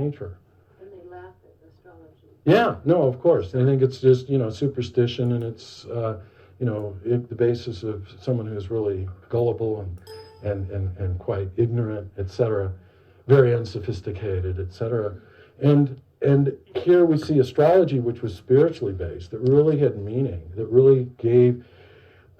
nature. And they laugh at astrology. Yeah, no, of course. They think it's just, superstition, and it's, the basis of someone who's really gullible and quite ignorant, etc., very unsophisticated, etc. And here we see astrology, which was spiritually based, that really had meaning, that really gave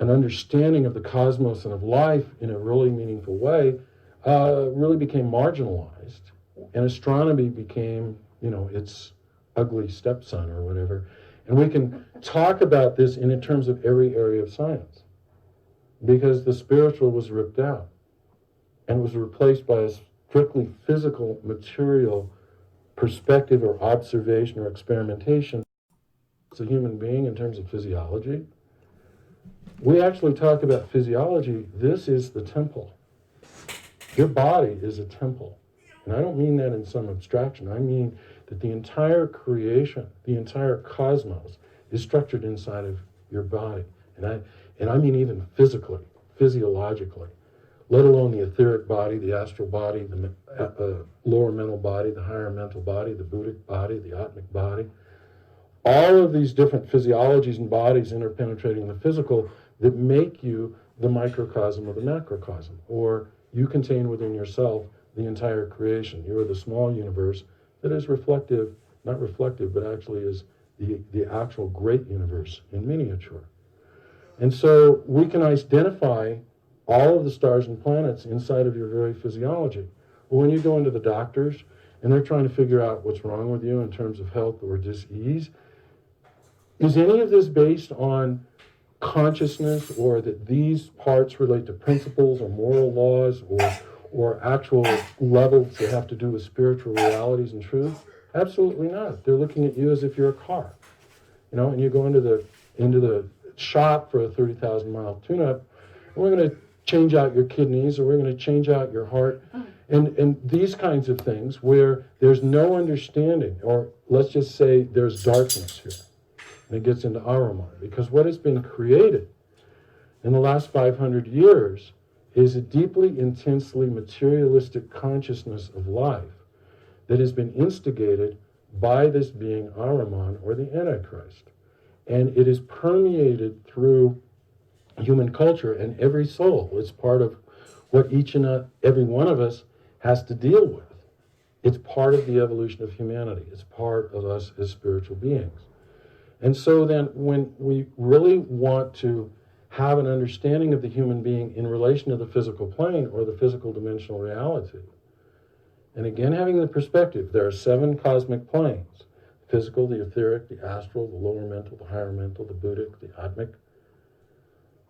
an understanding of the cosmos and of life in a really meaningful way, really became marginalized. And astronomy became, its ugly stepson or whatever. And we can talk about this in terms of every area of science, because the spiritual was ripped out and was replaced by a strictly physical, material perspective or observation or experimentation. It's a human being in terms of physiology. We actually talk about physiology. This is the temple. Your body is a temple. And I don't mean that in some abstraction. I mean that the entire creation, the entire cosmos, is structured inside of your body. And I mean even physically, physiologically, let alone the etheric body, the astral body, the lower mental body, the higher mental body, the Buddhic body, the Atmic body. All of these different physiologies and bodies interpenetrating the physical that make you the microcosm of the macrocosm, or you contain within yourself the entire creation. You are the small universe that is reflective, not reflective, but actually is the actual great universe in miniature. And so we can identify all of the stars and planets inside of your very physiology. Well, when you go into the doctors and they're trying to figure out what's wrong with you in terms of health or disease, is any of this based on consciousness, or that these parts relate to principles or moral laws or actual levels that have to do with spiritual realities and truth? Absolutely not. They're looking at you as if you're a car, and you go into the shop for a 30,000-mile tune-up, and we're going to change out your kidneys, or we're going to change out your heart, and these kinds of things where there's no understanding, or let's just say there's darkness here. And it gets into Ahriman, because what has been created in the last 500 years is a deeply, intensely materialistic consciousness of life that has been instigated by this being Ahriman, or the Antichrist. And it is permeated through human culture and every soul. It's part of what each and every one of us has to deal with. It's part of the evolution of humanity. It's part of us as spiritual beings. And so then when we really want to have an understanding of the human being in relation to the physical plane or the physical dimensional reality, and again having the perspective, there are 7 cosmic planes: physical, the etheric, the astral, the lower mental, the higher mental, the Buddhic, the Atmic.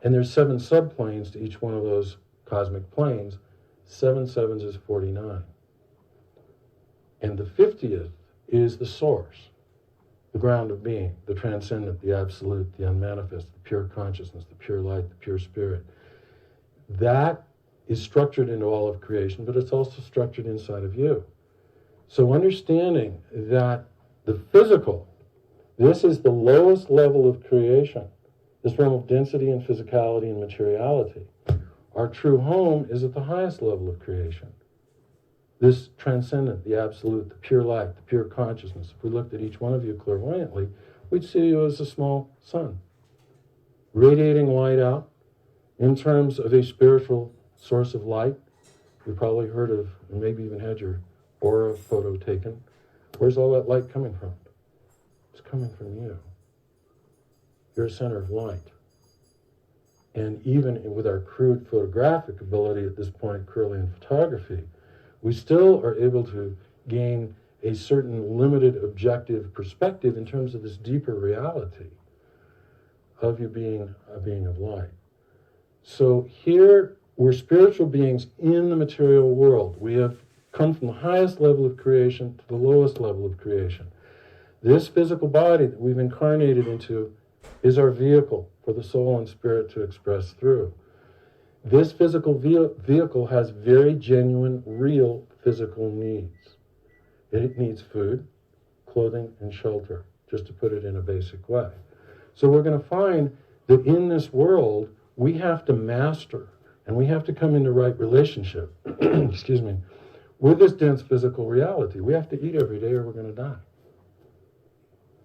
And there's 7 subplanes to each one of those cosmic planes. 7 sevens is 49. And the 50th is the source, the ground of being, the transcendent, the absolute, the unmanifest, the pure consciousness, the pure light, the pure spirit. That is structured into all of creation, but it's also structured inside of you. So understanding that the physical, this is the lowest level of creation, this realm of density and physicality and materiality. Our true home is at the highest level of creation. This transcendent, the absolute, the pure light, the pure consciousness. If we looked at each one of you clairvoyantly, we'd see you as a small sun, radiating light out in terms of a spiritual source of light. You probably heard of, and maybe even had your aura photo taken. Where's all that light coming from? It's coming from you. You're a center of light. And even with our crude photographic ability at this point, Kirlian photography, we still are able to gain a certain limited objective perspective in terms of this deeper reality of you being a being of light. So here, we're spiritual beings in the material world. We have come from the highest level of creation to the lowest level of creation. This physical body that we've incarnated into is our vehicle for the soul and spirit to express through. This physical vehicle has very genuine, real physical needs. It needs food, clothing, and shelter, just to put it in a basic way. So we're going to find that in this world, we have to master, and we have to come into right relationship, excuse me, with this dense physical reality. We have to eat every day or we're going to die.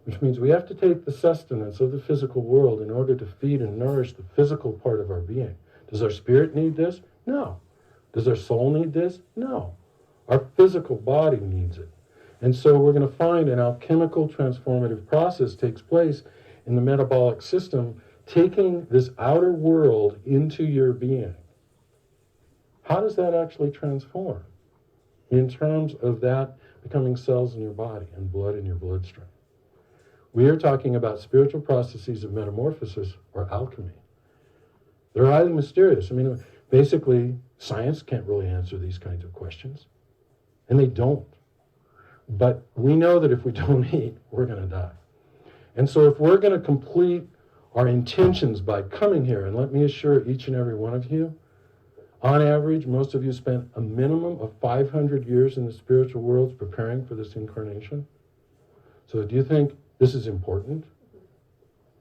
Which means we have to take the sustenance of the physical world in order to feed and nourish the physical part of our being. Does our spirit need this? No. Does our soul need this? No. Our physical body needs it. And so we're going to find an alchemical transformative process takes place in the metabolic system, taking this outer world into your being. How does that actually transform? In terms of that becoming cells in your body and blood in your bloodstream. We are talking about spiritual processes of metamorphosis or alchemy. They're highly mysterious. I mean, basically, science can't really answer these kinds of questions. And they don't. But we know that if we don't eat, we're going to die. And so if we're going to complete our intentions by coming here, and let me assure each and every one of you, on average, most of you spent a minimum of 500 years in the spiritual worlds preparing for this incarnation. So do you think this is important?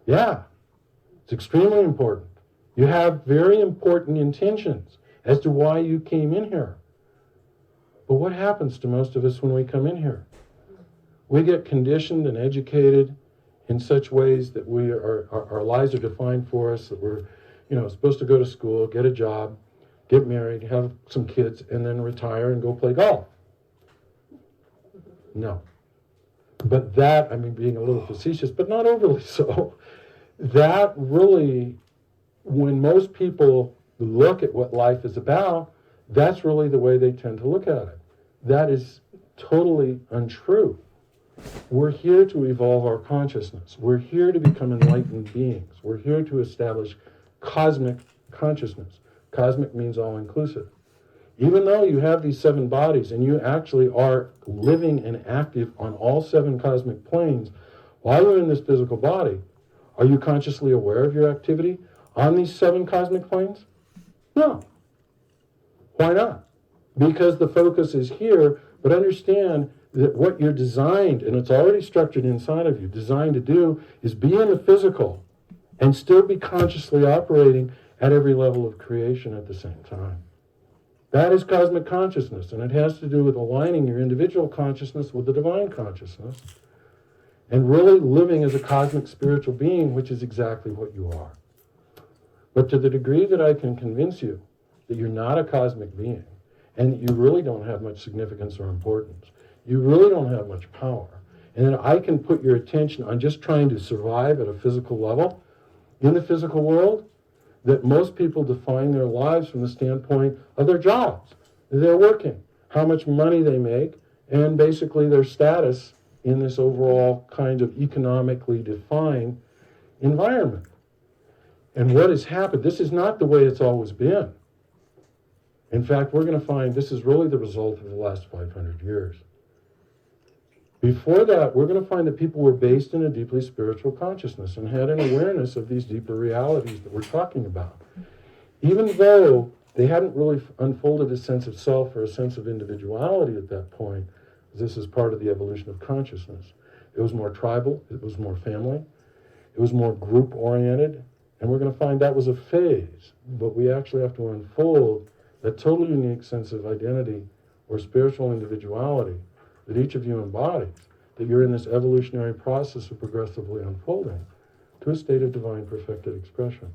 Yeah, it's extremely important. You have very important intentions as to why you came in here. But what happens to most of us when we come in here? We get conditioned and educated in such ways that our lives are defined for us, that we're supposed to go to school, get a job, get married, have some kids, and then retire and go play golf. No. But that, I mean, being a little facetious, but not overly so, that really, when most people look at what life is about, that's really the way they tend to look at it. That is totally untrue. We're here to evolve our consciousness. We're here to become enlightened beings. We're here to establish cosmic consciousness. Cosmic means all-inclusive. Even though you have these 7 bodies and you actually are living and active on all 7 cosmic planes, while you're in this physical body, are you consciously aware of your activity on these 7 cosmic planes? No. Why not? Because the focus is here, but understand that what you're designed, and it's already structured inside of you, designed to do is be in the physical and still be consciously operating at every level of creation at the same time. That is cosmic consciousness, and it has to do with aligning your individual consciousness with the divine consciousness and really living as a cosmic spiritual being, which is exactly what you are. But to the degree that I can convince you that you're not a cosmic being and that you really don't have much significance or importance, you really don't have much power, and then I can put your attention on just trying to survive at a physical level in the physical world, that most people define their lives from the standpoint of their jobs. They're working, how much money they make, and basically their status in this overall kind of economically defined environment. And what has happened, this is not the way it's always been. In fact, we're going to find this is really the result of the last 500 years. Before that, we're going to find that people were based in a deeply spiritual consciousness and had an awareness of these deeper realities that we're talking about. Even though they hadn't really unfolded a sense of self or a sense of individuality at that point, this is part of the evolution of consciousness. It was more tribal, it was more family, it was more group-oriented, and we're going to find that was a phase, but we actually have to unfold that totally unique sense of identity or spiritual individuality that each of you embodies, that you're in this evolutionary process of progressively unfolding to a state of divine perfected expression.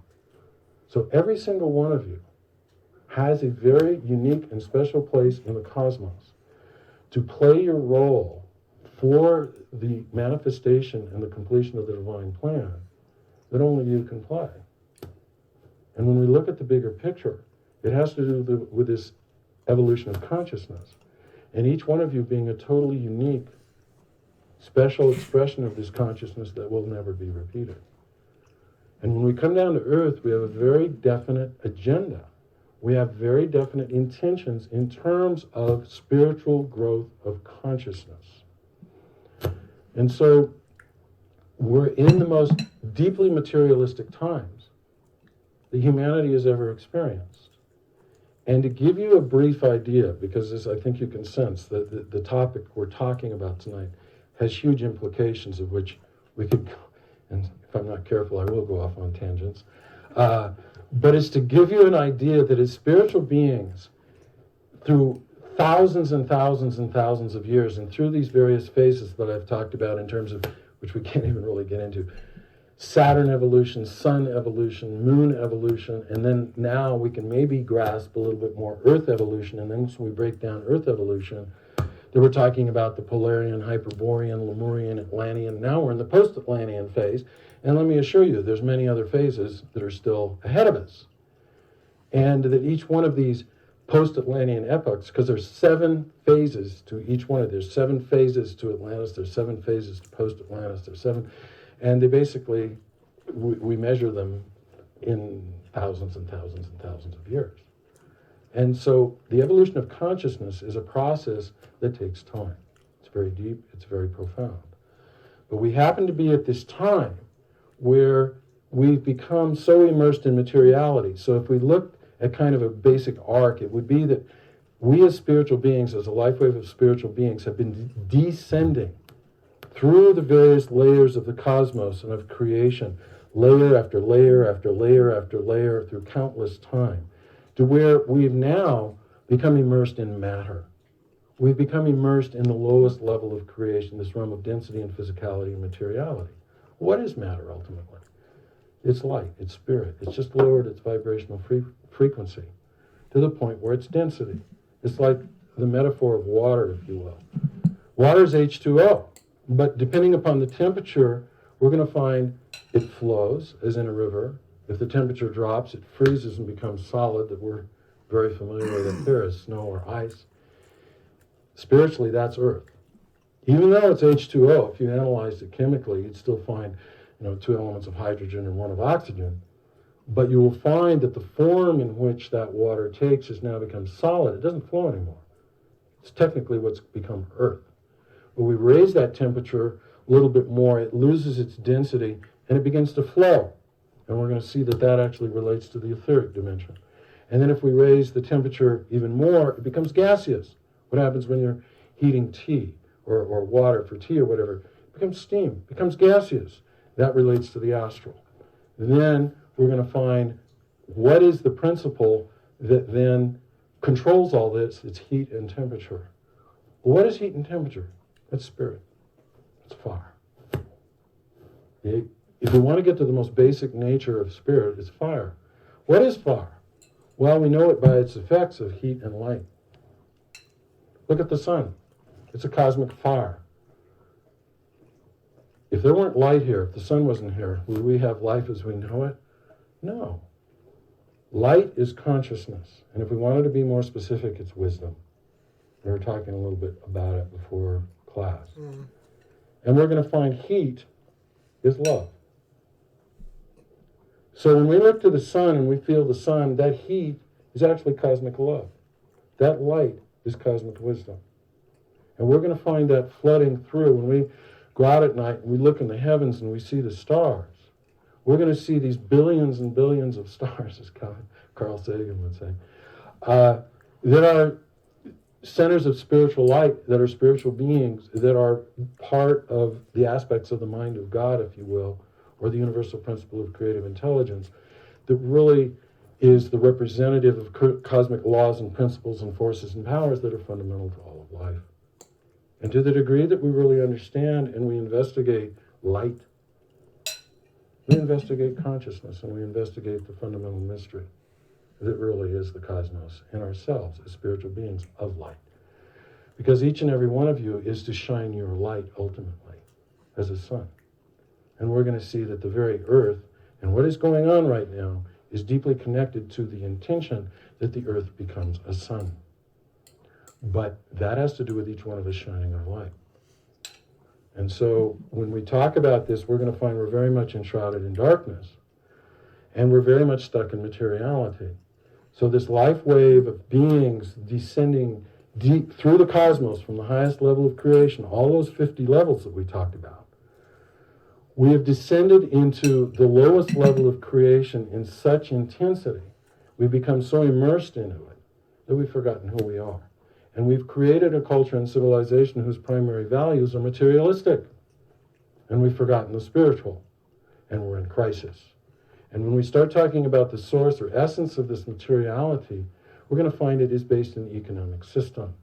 So every single one of you has a very unique and special place in the cosmos to play your role for the manifestation and the completion of the divine plan that only you can play. And when we look at the bigger picture, it has to do with this evolution of consciousness. And each one of you being a totally unique, special expression of this consciousness that will never be repeated. And when we come down to earth, we have a very definite agenda. We have very definite intentions in terms of spiritual growth of consciousness. And so we're in the most deeply materialistic times that humanity has ever experienced. And to give you a brief idea, because as I think you can sense that the topic we're talking about tonight has huge implications of which we could, and if I'm not careful, I will go off on tangents. But it's to give you an idea that as spiritual beings, through thousands and thousands and thousands of years. And through these various phases that I've talked about in terms of, which we can't even really get into, Saturn evolution, Sun evolution, Moon evolution, and then now we can maybe grasp a little bit more Earth evolution. And then when we break down Earth evolution, then we're talking about the Polarian, Hyperborean, Lemurian, Atlantean. Now we're in the post-Atlantean phase. And let me assure you, there's many other phases that are still ahead of us. And that each one of these post-Atlantean epochs, because there's 7 phases to each one of, there's 7 phases to Atlantis, there's 7 phases to post-Atlantis, there's 7, and they basically, we measure them in thousands and thousands and thousands of years. And so the evolution of consciousness is a process that takes time. It's very deep, it's very profound. But we happen to be at this time where we've become so immersed in materiality. So if we look at kind of a basic arc, it would be that we as spiritual beings, as a life wave of spiritual beings, have been descending through the various layers of the cosmos and of creation, layer after layer after layer after layer through countless time, to where we've now become immersed in matter. We've become immersed in the lowest level of creation, this realm of density and physicality and materiality. What is matter ultimately? It's light, it's spirit. It's just lowered its vibrational frequency to the point where it's density. It's like the metaphor of water, if you will. Water is H2O, but depending upon the temperature, we're going to find it flows, as in a river. If the temperature drops, it freezes and becomes solid, that we're very familiar with if there is snow or ice. Spiritually, that's Earth. Even though it's H2O, if you analyzed it chemically, you'd still find 2 elements of hydrogen and 1 of oxygen. But you will find that the form in which that water takes has now become solid. It doesn't flow anymore. It's technically what's become Earth. When we raise that temperature a little bit more, it loses its density and it begins to flow. And we're going to see that that actually relates to the etheric dimension. And then if we raise the temperature even more, it becomes gaseous. What happens when you're heating tea or water for tea or whatever? It becomes steam, it becomes gaseous. That relates to the astral. And then we're going to find what is the principle that then controls all this. It's heat and temperature. Well, what is heat and temperature? It's spirit. It's fire. If we want to get to the most basic nature of spirit, it's fire. What is fire? Well, we know it by its effects of heat and light. Look at the sun. It's a cosmic fire. If there weren't light here, if the sun wasn't here, would we have life as we know it? No. Light is consciousness. And if we wanted to be more specific, it's wisdom. We were talking a little bit about it before class. And we're going to find heat is love. So when we look to the sun and we feel the sun, that heat is actually cosmic love. That light is cosmic wisdom. And we're going to find that flooding through. When we go out at night and we look in the heavens and we see the stars, we're going to see these billions and billions of stars, as Carl Sagan would say, that are centers of spiritual light, that are spiritual beings, that are part of the aspects of the mind of God, if you will, or the universal principle of creative intelligence, that really is the representative of cosmic laws and principles and forces and powers that are fundamental to all of life. And to the degree that we really understand and we investigate light, we investigate consciousness and we investigate the fundamental mystery that really is the cosmos and ourselves as spiritual beings of light. Because each and every one of you is to shine your light ultimately as a sun. And we're going to see that the very earth and what is going on right now is deeply connected to the intention that the earth becomes a sun. But that has to do with each one of us shining our light. And so when we talk about this, we're going to find we're very much enshrouded in darkness. And we're very much stuck in materiality. So this life wave of beings descending deep through the cosmos from the highest level of creation, all those 50 levels that we talked about, we have descended into the lowest level of creation in such intensity, we've become so immersed into it that we've forgotten who we are. And we've created a culture and civilization whose primary values are materialistic. And we've forgotten the spiritual. And we're in crisis. And when we start talking about the source or essence of this materiality, we're going to find it is based in the economic system.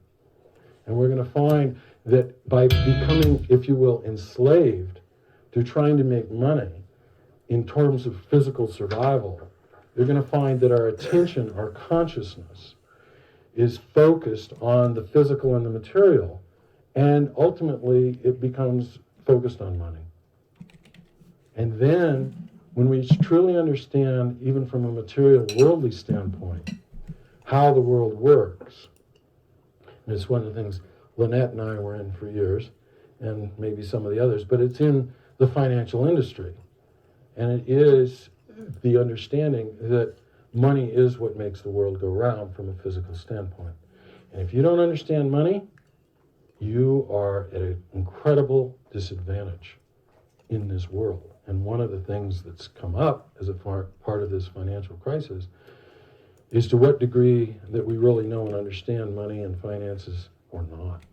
And we're going to find that by becoming, if you will, enslaved to trying to make money in terms of physical survival, you're going to find that our attention, our consciousness, is focused on the physical and the material, and ultimately it becomes focused on money. And then, when we truly understand, even from a material, worldly standpoint, how the world works, and it's one of the things Lynette and I were in for years, and maybe some of the others, but it's in the financial industry. And it is the understanding that money is what makes the world go round from a physical standpoint. And if you don't understand money, you are at an incredible disadvantage in this world. And one of the things that's come up as a part of this financial crisis is to what degree that we really know and understand money and finances or not.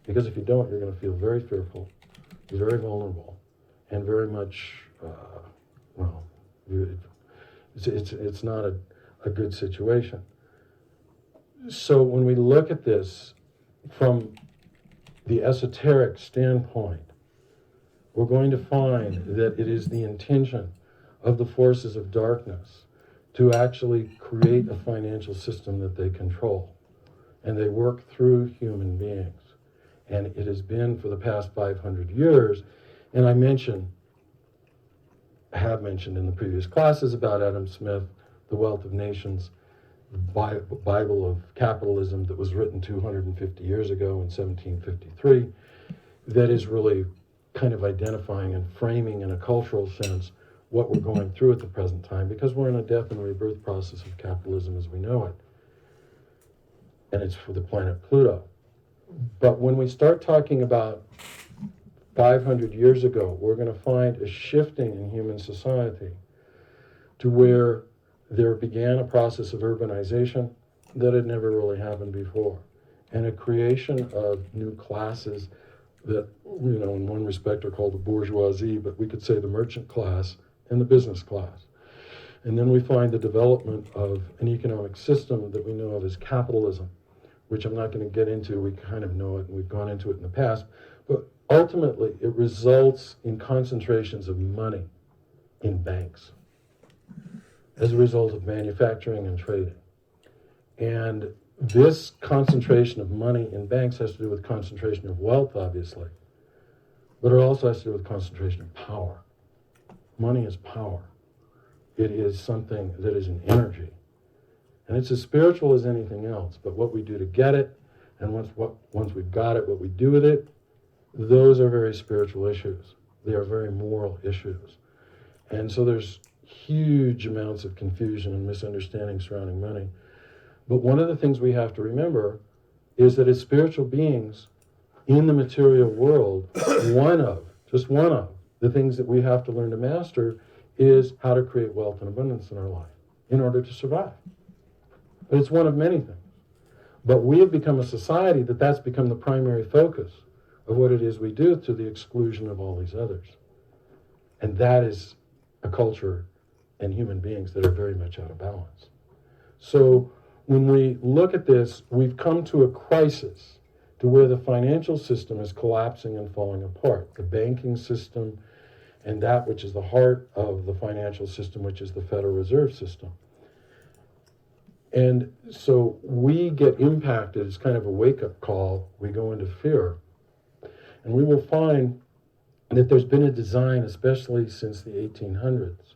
Because if you don't, you're going to feel very fearful, very vulnerable, and very much, it's not a good situation. So when we look at this from the esoteric standpoint, we're going to find that it is the intention of the forces of darkness to actually create a financial system that they control. And they work through human beings. And it has been for the past 500 years. And I have mentioned in the previous classes about Adam Smith, The Wealth of Nations, Bible of Capitalism that was written 250 years ago in 1753, that is really kind of identifying and framing in a cultural sense what we're going through at the present time, because we're in a death and rebirth process of capitalism as we know it. And it's for the planet Pluto. But when we start talking about 500 years ago, we're going to find a shifting in human society to where there began a process of urbanization that had never really happened before, and a creation of new classes that, in one respect are called the bourgeoisie, but we could say the merchant class and the business class. And then we find the development of an economic system that we know of as capitalism, which I'm not going to get into. We kind of know it, and we've gone into it in the past. But ultimately, it results in concentrations of money in banks as a result of manufacturing and trading. And this concentration of money in banks has to do with concentration of wealth, obviously, but it also has to do with concentration of power. Money is power. It is something that is an energy. And it's as spiritual as anything else, but what we do to get it, and once we've got it, what we do with it, those are very spiritual issues. They are very moral issues. And so there's huge amounts of confusion and misunderstanding surrounding money. But one of the things we have to remember is that as spiritual beings in the material world, just one of the things that we have to learn to master is how to create wealth and abundance in our life in order to survive. But it's one of many things. But we have become a society that's become the primary focus of what it is we do, to the exclusion of all these others. And that is a culture and human beings that are very much out of balance. So when we look at this, we've come to a crisis to where the financial system is collapsing and falling apart. The banking system and that which is the heart of the financial system, which is the Federal Reserve System. And so we get impacted. It's kind of a wake-up call. We go into fear. And we will find that there's been a design, especially since the 1800s,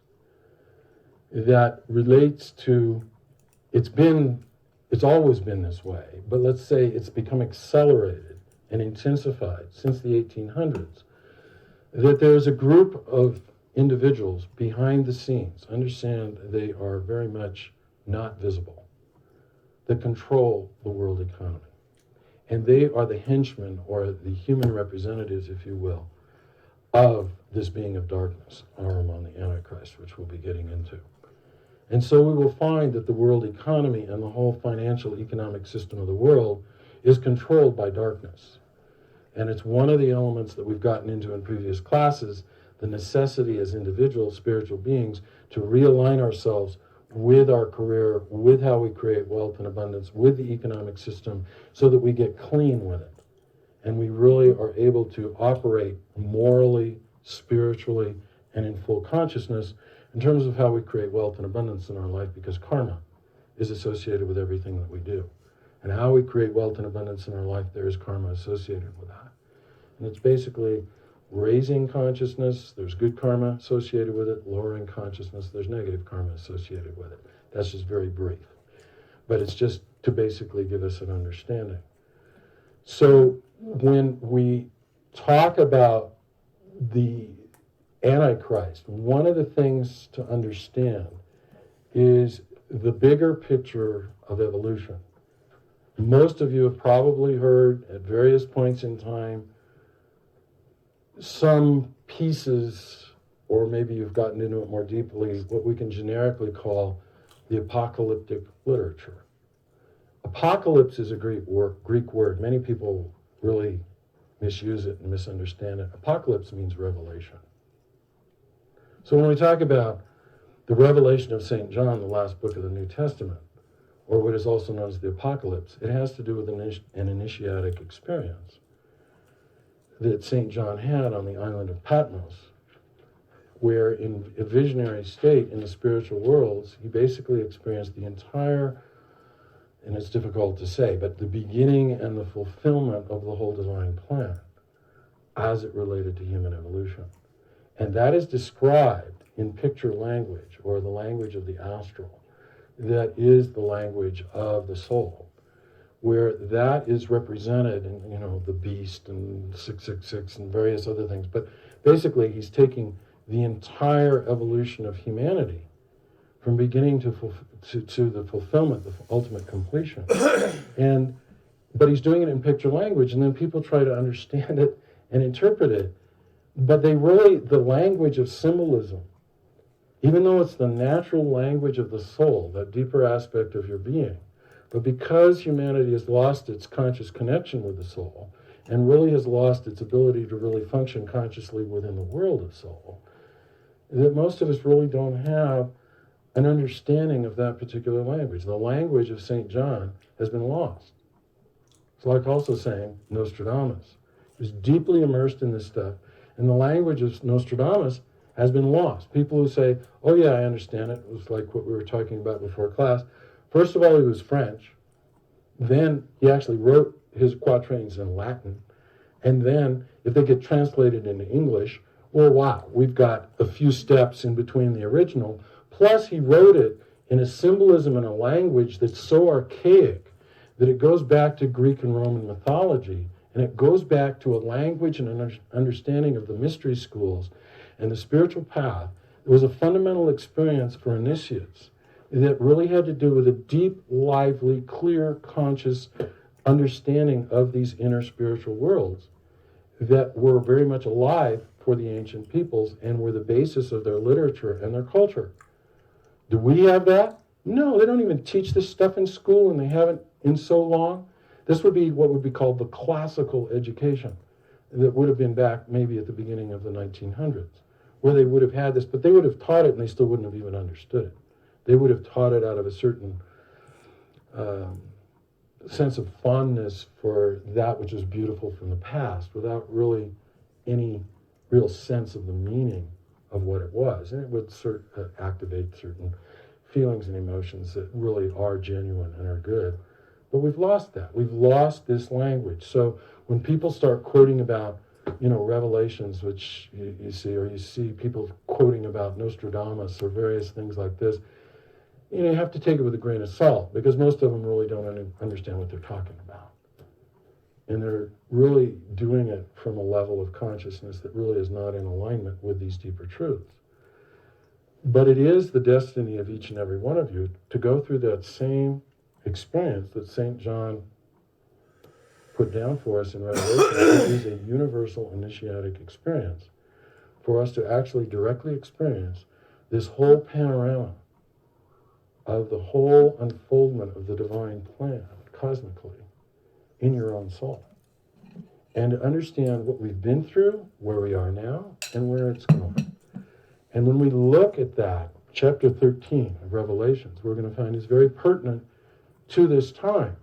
that relates to, it's always been this way, but let's say it's become accelerated and intensified since the 1800s, that there's a group of individuals behind the scenes, understand they are very much not visible, that control the world economy. And they are the henchmen, or the human representatives, if you will, of this being of darkness, Ahriman, the Antichrist, which we'll be getting into. And so we will find that the world economy and the whole financial economic system of the world is controlled by darkness. And it's one of the elements that we've gotten into in previous classes, the necessity as individual spiritual beings to realign ourselves with our career, with how we create wealth and abundance, with the economic system, so that we get clean with it. and we really are able to operate morally, spiritually, and in full consciousness in terms of how we create wealth and abundance in our life, because karma is associated with everything that we do. And how we create wealth and abundance in our life, there is karma associated with that. And it's basically raising consciousness, there's good karma associated with it. Lowering consciousness, there's negative karma associated with it. That's just very brief. But it's just to basically give us an understanding. So when we talk about the Antichrist, one of the things to understand is the bigger picture of evolution. Most of you have probably heard at various points in time some pieces, or maybe you've gotten into it more deeply, what we can generically call the apocalyptic literature. Apocalypse is a Greek word. Many people really misuse it and misunderstand it. Apocalypse means revelation. So when we talk about the revelation of St. John, the last book of the New Testament, or what is also known as the Apocalypse, it has to do with an initiatic experience that St. John had on the island of Patmos, where in a visionary state in the spiritual worlds, he basically experienced the entire, and it's difficult to say, but the beginning and the fulfillment of the whole divine plan as it related to human evolution. And that is described in picture language, or the language of the astral. That is the language of the soul, where that is represented in, the beast and 666 and various other things. But basically, he's taking the entire evolution of humanity from beginning to the fulfillment, the ultimate completion. But he's doing it in picture language, and then people try to understand it and interpret it. But the language of symbolism, even though it's the natural language of the soul, that deeper aspect of your being, but because humanity has lost its conscious connection with the soul, and really has lost its ability to really function consciously within the world of soul, that most of us really don't have an understanding of that particular language. The language of St. John has been lost. It's like also saying Nostradamus. He was deeply immersed in this stuff, and the language of Nostradamus has been lost. People who say, oh yeah, I understand it. It was like what we were talking about before class. First of all, he was French. Then he actually wrote his quatrains in Latin. And then, if they get translated into English, well, wow, we've got a few steps in between the original. Plus, he wrote it in a symbolism and a language that's so archaic that it goes back to Greek and Roman mythology, and it goes back to a language and an understanding of the mystery schools and the spiritual path. It was a fundamental experience for initiates that really had to do with a deep, lively, clear, conscious understanding of these inner spiritual worlds that were very much alive for the ancient peoples and were the basis of their literature and their culture. Do we have that? No, they don't even teach this stuff in school, and they haven't in so long. This would be what would be called the classical education that would have been back maybe at the beginning of the 1900s, where they would have had this, but they would have taught it and they still wouldn't have even understood it. They would have taught it out of a certain sense of fondness for that which is beautiful from the past, without really any real sense of the meaning of what it was. And it would activate certain feelings and emotions that really are genuine and are good. But we've lost that. We've lost this language. So when people start quoting about, revelations, which you see, or you see people quoting about Nostradamus or various things like this, you have to take it with a grain of salt, because most of them really don't understand what they're talking about. And they're really doing it from a level of consciousness that really is not in alignment with these deeper truths. But it is the destiny of each and every one of you to go through that same experience that St. John put down for us in Revelation. It is a universal initiatic experience for us to actually directly experience this whole panorama of the whole unfoldment of the divine plan cosmically in your own soul, and to understand what we've been through, where we are now, and where it's going. And when we look at that, chapter 13 of Revelations, we're going to find is very pertinent to this time.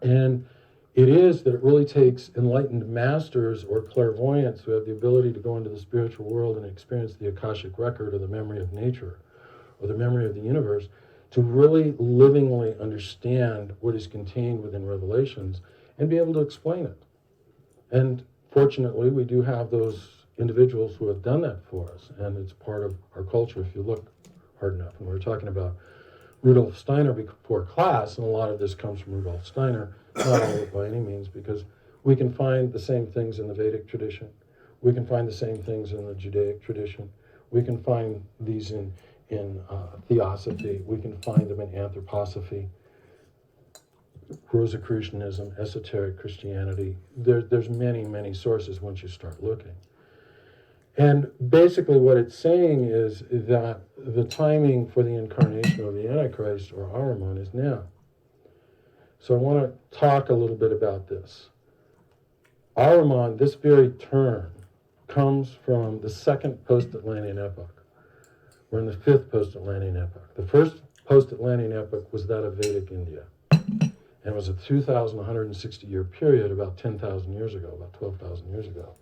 And it is that it really takes enlightened masters or clairvoyants who have the ability to go into the spiritual world and experience the Akashic record or the memory of nature or the memory of the universe to really livingly understand what is contained within Revelations and be able to explain it. And fortunately, we do have those individuals who have done that for us, and it's part of our culture if you look hard enough. And we were talking about Rudolf Steiner before class, and a lot of this comes from Rudolf Steiner, not all of it by any means, because we can find the same things in the Vedic tradition. We can find the same things in the Judaic tradition. We can find these in theosophy. We can find them in anthroposophy, Rosicrucianism, esoteric Christianity. There's many, many sources once you start looking. And basically what it's saying is that the timing for the incarnation of the Antichrist or Ahriman is now. So I want to talk a little bit about this. Ahriman, this very term, comes from the second post-Atlantean epoch. We're in the fifth post-Atlantean epoch. The first post-Atlantean epoch was that of Vedic India. And it was a 2,160-year period about 10,000 years ago, about 12,000 years ago.